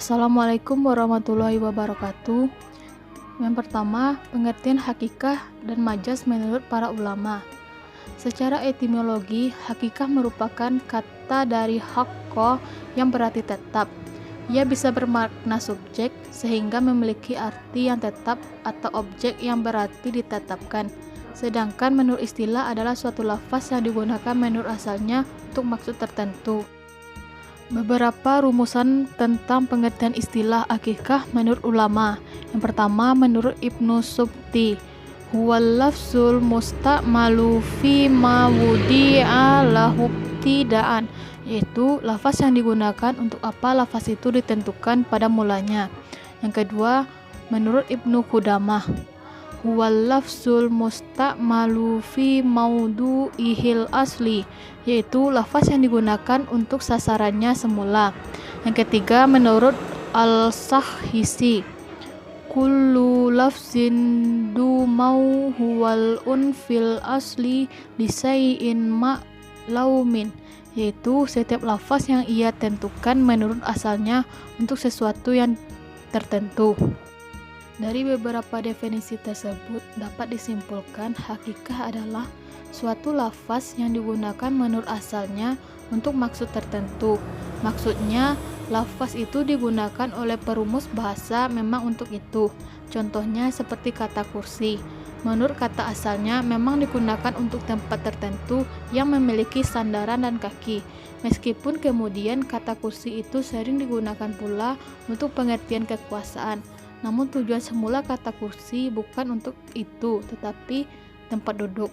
Assalamualaikum warahmatullahi wabarakatuh. Yang pertama, pengertian hakikah dan majas menurut para ulama. Secara etimologi, hakikah merupakan kata dari hakko yang berarti tetap. Ia bisa bermakna subjek sehingga memiliki arti yang tetap atau objek yang berarti ditetapkan. Sedangkan menurut istilah adalah suatu lafaz yang digunakan menurut asalnya untuk maksud tertentu. Beberapa rumusan tentang pengertian istilah akikah menurut ulama. Yang pertama, menurut Ibnu Subki, huwal lafzul musta'malu fi ma wudi'a lahu ibtidaan, yaitu lafaz yang digunakan untuk apa lafaz itu ditentukan pada mulanya. Yang kedua, menurut Ibnu Qudamah, huwal lafzul musta'malu fi maudu'ihil asli, yaitu lafaz yang digunakan untuk sasarannya semula. Yang ketiga, menurut Al-Sahhisi, kullu lafzin du mau huwal unfil asli lisai'in ma'laumin, yaitu setiap lafaz yang ia tentukan menurut asalnya untuk sesuatu yang tertentu. Dari beberapa definisi tersebut dapat disimpulkan hakikah adalah suatu lafaz yang digunakan menurut asalnya untuk maksud tertentu. Maksudnya, lafaz itu digunakan oleh perumus bahasa memang untuk itu. Contohnya seperti kata kursi. Menurut kata asalnya memang digunakan untuk tempat tertentu yang memiliki sandaran dan kaki. Meskipun kemudian kata kursi itu sering digunakan pula untuk pengertian kekuasaan. Namun tujuan semula kata kursi bukan untuk itu, tetapi tempat duduk.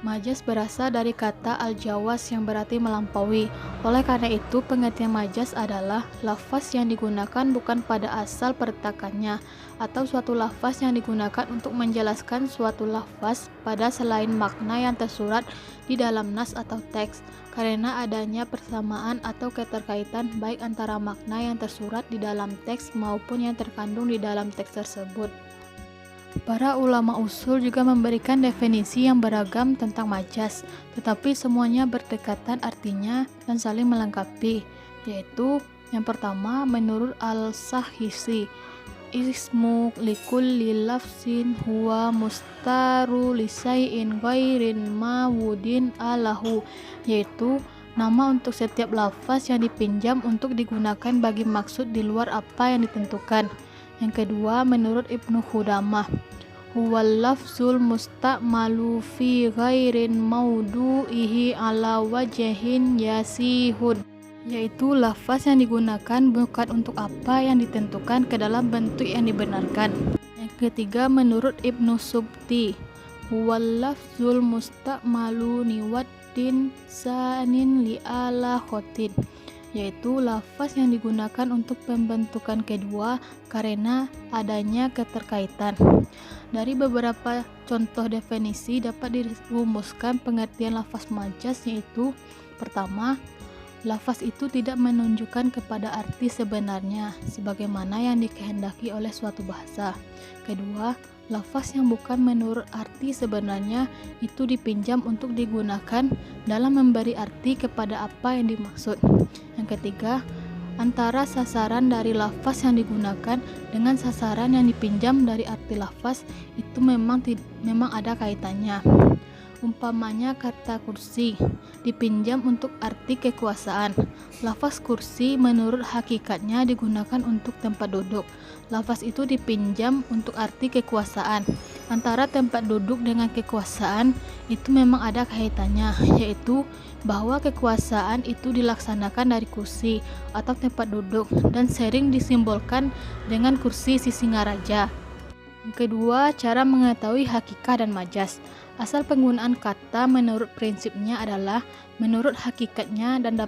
Majas berasal dari kata al-jawaz yang berarti melampaui. Oleh karena itu, pengertian majas adalah lafaz yang digunakan bukan pada asal pertakannya, atau suatu lafaz yang digunakan untuk menjelaskan suatu lafaz pada selain makna yang tersurat di dalam nas atau teks, karena adanya persamaan atau keterkaitan baik antara makna yang tersurat di dalam teks maupun yang terkandung di dalam teks tersebut. Para ulama usul juga memberikan definisi yang beragam tentang majas, tetapi semuanya berdekatan artinya dan saling melengkapi, yaitu yang pertama, menurut Al-Sahhisi, ismu likulli lafzin huwa mustaru lisai'in ghairin mawudin alahu, yaitu nama untuk setiap lafaz yang dipinjam untuk digunakan bagi maksud di luar apa yang ditentukan. Yang kedua, menurut Ibnu Qudamah, huwal lafzul musta'malu fi ghairin maudu'ihi ala wajhin yasihud, yaitu lafaz yang digunakan bukan untuk apa yang ditentukan ke dalam bentuk yang dibenarkan. Yang ketiga, menurut Ibnu Subki, huwal lafzul musta'malu niwaddin sanin li'ala khotin, yaitu lafaz yang digunakan untuk pembentukan kedua karena adanya keterkaitan. Dari beberapa contoh definisi dapat dirumuskan pengertian lafaz majas, yaitu pertama, lafaz itu tidak menunjukkan kepada arti sebenarnya sebagaimana yang dikehendaki oleh suatu bahasa. Kedua, lafaz yang bukan menurut arti sebenarnya itu dipinjam untuk digunakan dalam memberi arti kepada apa yang dimaksud. Yang ketiga, antara sasaran dari lafaz yang digunakan dengan sasaran yang dipinjam dari arti lafaz itu memang ada kaitannya. Umpamanya kata kursi dipinjam untuk arti kekuasaan. Lafaz kursi menurut hakikatnya digunakan untuk tempat duduk. Lafaz itu dipinjam untuk arti kekuasaan. Antara tempat duduk dengan kekuasaan itu memang ada kaitannya, yaitu bahwa kekuasaan itu dilaksanakan dari kursi atau tempat duduk dan sering disimbolkan dengan kursi Sisingaraja. Kedua, cara mengetahui hakikah dan majas. Asal penggunaan kata menurut prinsipnya adalah menurut hakikatnya dan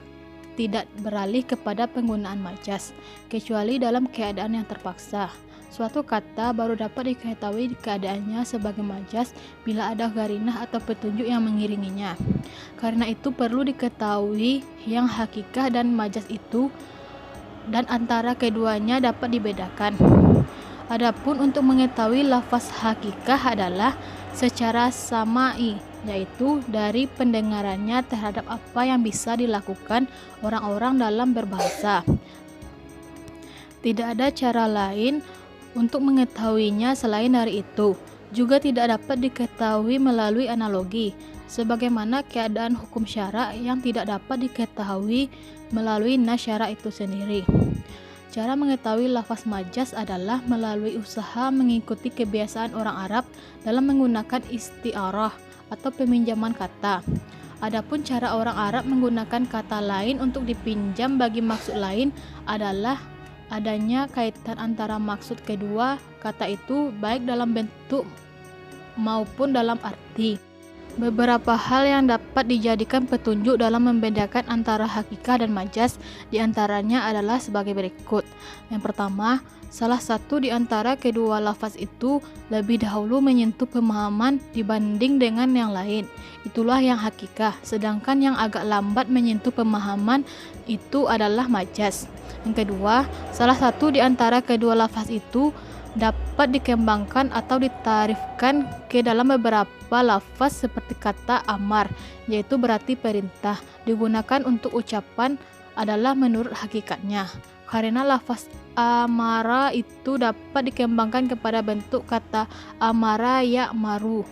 tidak beralih kepada penggunaan majas, kecuali dalam keadaan yang terpaksa. Suatu kata baru dapat diketahui keadaannya sebagai majas bila ada qarinah atau petunjuk yang mengiringinya. Karena itu perlu diketahui yang hakikah dan majas itu, dan antara keduanya dapat dibedakan. Adapun untuk mengetahui lafaz hakikah adalah secara sama'i, yaitu dari pendengarannya terhadap apa yang bisa dilakukan orang-orang dalam berbahasa. Tidak ada cara lain untuk mengetahuinya selain dari itu. Juga tidak dapat diketahui melalui analogi, sebagaimana keadaan hukum syara yang tidak dapat diketahui melalui nas syara itu sendiri. Cara mengetahui lafaz majaz adalah melalui usaha mengikuti kebiasaan orang Arab dalam menggunakan isti'arah atau peminjaman kata. Adapun cara orang Arab menggunakan kata lain untuk dipinjam bagi maksud lain adalah adanya kaitan antara maksud kedua kata itu baik dalam bentuk maupun dalam arti. Beberapa hal yang dapat dijadikan petunjuk dalam membedakan antara hakikah dan majaz diantaranya adalah sebagai berikut. Yang pertama, salah satu di antara kedua lafaz itu lebih dahulu menyentuh pemahaman dibanding dengan yang lain. Itulah yang hakikah, sedangkan yang agak lambat menyentuh pemahaman itu adalah majaz. Yang kedua, salah satu di antara kedua lafaz itu dapat dikembangkan atau ditarifkan ke dalam beberapa lafaz seperti kata amar, yaitu berarti perintah, digunakan untuk ucapan adalah menurut hakikatnya. Karena lafaz amara itu dapat dikembangkan kepada bentuk kata amara ya'maru.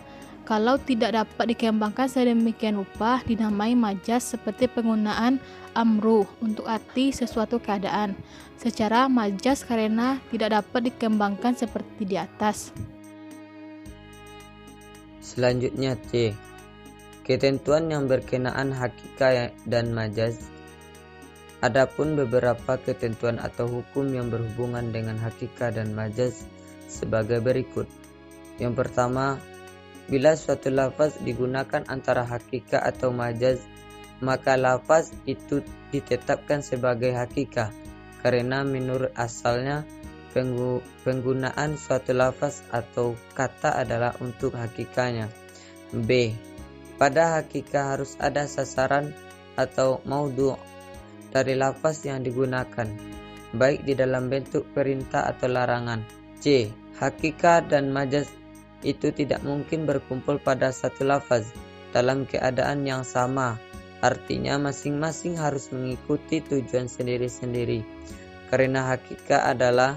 Kalau tidak dapat dikembangkan sedemikian rupa dinamai majaz seperti penggunaan amru untuk arti sesuatu keadaan. Secara majaz karena tidak dapat dikembangkan seperti di atas. Selanjutnya C. Ketentuan yang berkenaan hakikah dan majaz. Adapun beberapa ketentuan atau hukum yang berhubungan dengan hakikah dan majaz sebagai berikut. Yang pertama, bila suatu lafaz digunakan antara hakikah atau majaz, maka lafaz itu ditetapkan sebagai hakikah karena menurut asalnya penggunaan suatu lafaz atau kata adalah untuk hakikahnya. B. Pada hakikah harus ada sasaran atau maudhu' dari lafaz yang digunakan, baik di dalam bentuk perintah atau larangan. C. Hakikah dan majaz itu tidak mungkin berkumpul pada satu lafaz dalam keadaan yang sama. Artinya masing-masing harus mengikuti tujuan sendiri-sendiri. Karena hakikah adalah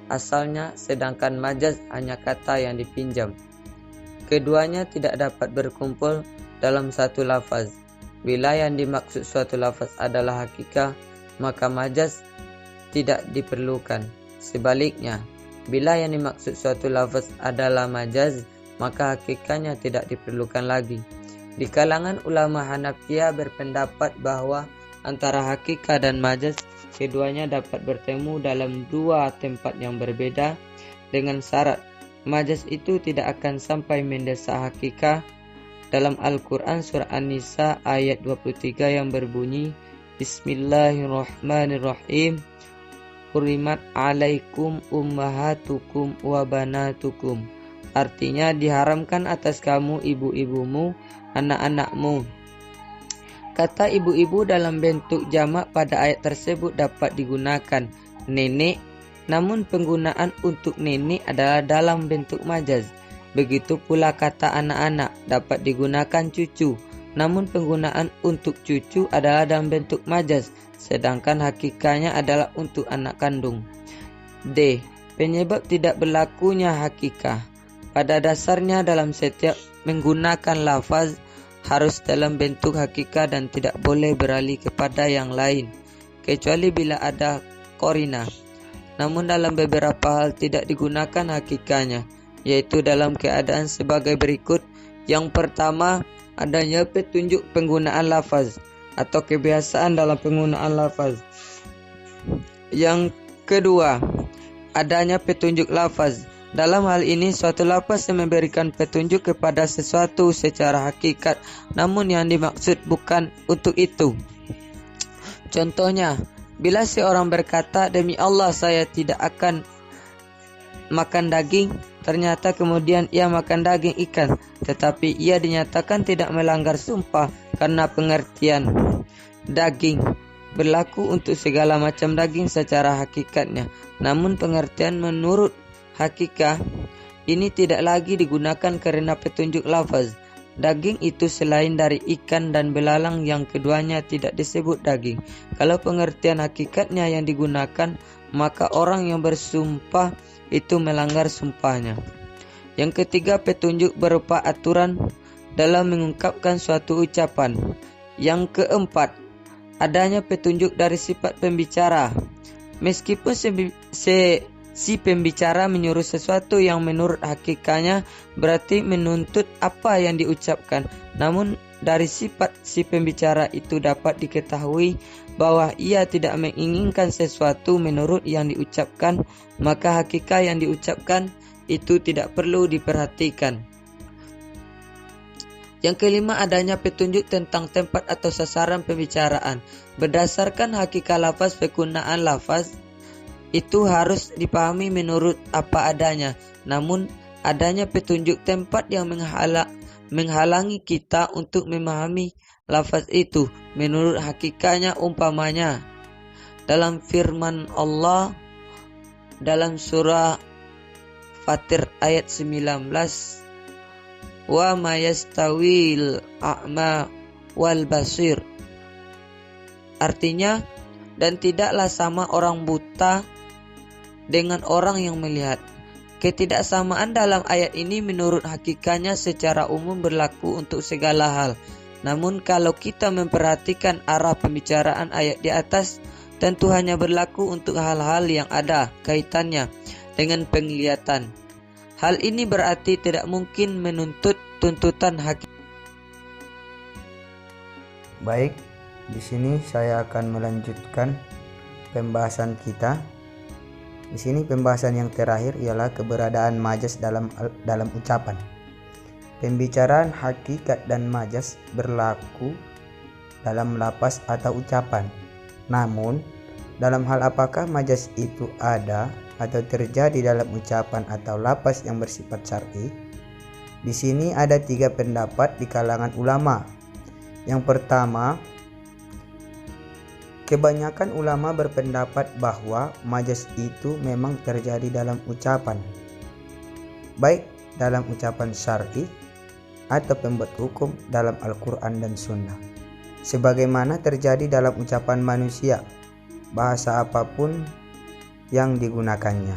asalnya sedangkan majaz hanya kata yang dipinjam. Keduanya tidak dapat berkumpul dalam satu lafaz. Bila yang dimaksud suatu lafaz adalah hakikah, maka majaz tidak diperlukan. Sebaliknya, bila yang dimaksud suatu lafaz adalah majaz, maka hakikahnya tidak diperlukan lagi. Di kalangan ulama Hanafiyah berpendapat bahwa antara hakikah dan majaz keduanya dapat bertemu dalam dua tempat yang berbeda dengan syarat majaz itu tidak akan sampai mendesak hakikah. Dalam Al-Quran surah An-Nisa ayat 23 yang berbunyi Bismillahirrahmanirrahim, Hurimat alaikum ummahatukum wa banatukum. Artinya diharamkan atas kamu ibu-ibumu, anak-anakmu. Kata ibu-ibu dalam bentuk jamak pada ayat tersebut dapat digunakan nenek, namun penggunaan untuk nenek adalah dalam bentuk majaz. Begitu pula kata anak-anak dapat digunakan cucu, namun penggunaan untuk cucu adalah dalam bentuk majaz, sedangkan hakikahnya adalah untuk anak kandung. D. Penyebab tidak berlakunya hakikah. Pada dasarnya dalam setiap menggunakan lafaz harus dalam bentuk hakikah dan tidak boleh beralih kepada yang lain, kecuali bila ada qarinah. Namun dalam beberapa hal tidak digunakan hakikahnya, yaitu dalam keadaan sebagai berikut. Yang pertama, adanya petunjuk penggunaan lafaz atau kebiasaan dalam penggunaan lafaz. Yang kedua, adanya petunjuk lafaz. Dalam hal ini suatu lafaz yang memberikan petunjuk kepada sesuatu secara hakikat, namun yang dimaksud bukan untuk itu. Contohnya, bila seorang berkata, demi Allah saya tidak akan makan daging, ternyata kemudian ia makan daging ikan, tetapi ia dinyatakan tidak melanggar sumpah karena pengertian daging berlaku untuk segala macam daging secara hakikatnya. Namun pengertian menurut hakikah ini tidak lagi digunakan karena petunjuk lafaz. Daging itu selain dari ikan dan belalang yang keduanya tidak disebut daging. Kalau pengertian hakikatnya yang digunakan, maka orang yang bersumpah itu melanggar sumpahnya. Yang ketiga, petunjuk berupa aturan dalam mengungkapkan suatu ucapan. Yang keempat, adanya petunjuk dari sifat pembicara. Meskipun si pembicara menyuruh sesuatu yang menurut hakikatnya berarti menuntut apa yang diucapkan, namun dari sifat si pembicara itu dapat diketahui bahwa ia tidak menginginkan sesuatu menurut yang diucapkan, maka hakikat yang diucapkan itu tidak perlu diperhatikan. Yang kelima, adanya petunjuk tentang tempat atau sasaran pembicaraan. Berdasarkan hakikat lafaz, penggunaan lafaz itu harus dipahami menurut apa adanya. Namun, adanya petunjuk tempat yang menghalangi kita untuk memahami lafaz itu menurut hakikatnya, umpamanya dalam firman Allah dalam surah Fatir ayat 19, wa ma yastawil a'ma wal basir. Artinya, dan tidaklah sama orang buta dengan orang yang melihat. Ketidaksamaan dalam ayat ini menurut hakikatnya secara umum berlaku untuk segala hal. Namun kalau kita memperhatikan arah pembicaraan ayat di atas, tentu hanya berlaku untuk hal-hal yang ada kaitannya dengan penglihatan. Hal ini berarti tidak mungkin menuntut tuntutan hakikat. Baik, di sini saya akan melanjutkan pembahasan kita. Di sini pembahasan yang terakhir ialah keberadaan majas dalam ucapan. Pembicaraan hakikat dan majas berlaku dalam lafaz atau ucapan. Namun, dalam hal apakah majas itu ada atau terjadi dalam ucapan atau lafaz yang bersifat syar'i? Di sini ada 3 pendapat di kalangan ulama. Yang pertama, kebanyakan ulama berpendapat bahwa majas itu memang terjadi dalam ucapan, baik dalam ucapan syar'i atau pembuat hukum dalam Al-Quran dan Sunnah, sebagaimana terjadi dalam ucapan manusia, bahasa apapun yang digunakannya.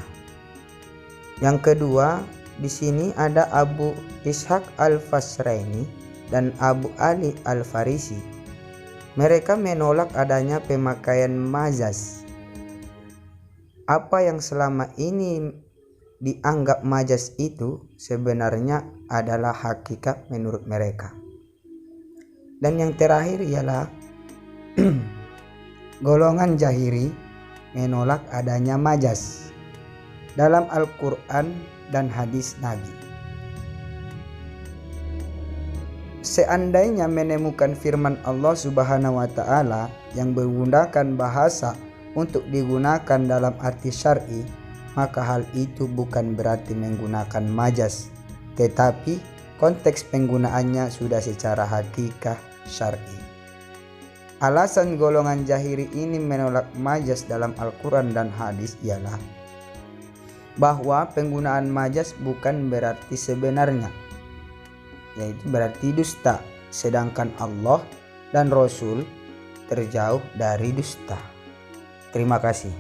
Yang kedua, di sini ada Abu Ishaq Al-Fasraini dan Abu Ali Al-Farisi. Mereka menolak adanya pemakaian majas. Apa yang selama ini dianggap majas itu sebenarnya adalah hakikat menurut mereka. Dan yang terakhir ialah golongan Jahiri menolak adanya majas dalam Al-Quran dan hadis Nabi. Seandainya menemukan firman Allah Subhanahu wa Ta'ala yang menggunakan bahasa untuk digunakan dalam arti syar'i, maka hal itu bukan berarti menggunakan majas, tetapi konteks penggunaannya sudah secara hakikat syar'i. Alasan golongan Jahiri ini menolak majas dalam Al-Quran dan hadis ialah bahwa penggunaan majas bukan berarti sebenarnya, yaitu berarti dusta, sedangkan Allah dan Rasul terjauh dari dusta. Terima kasih.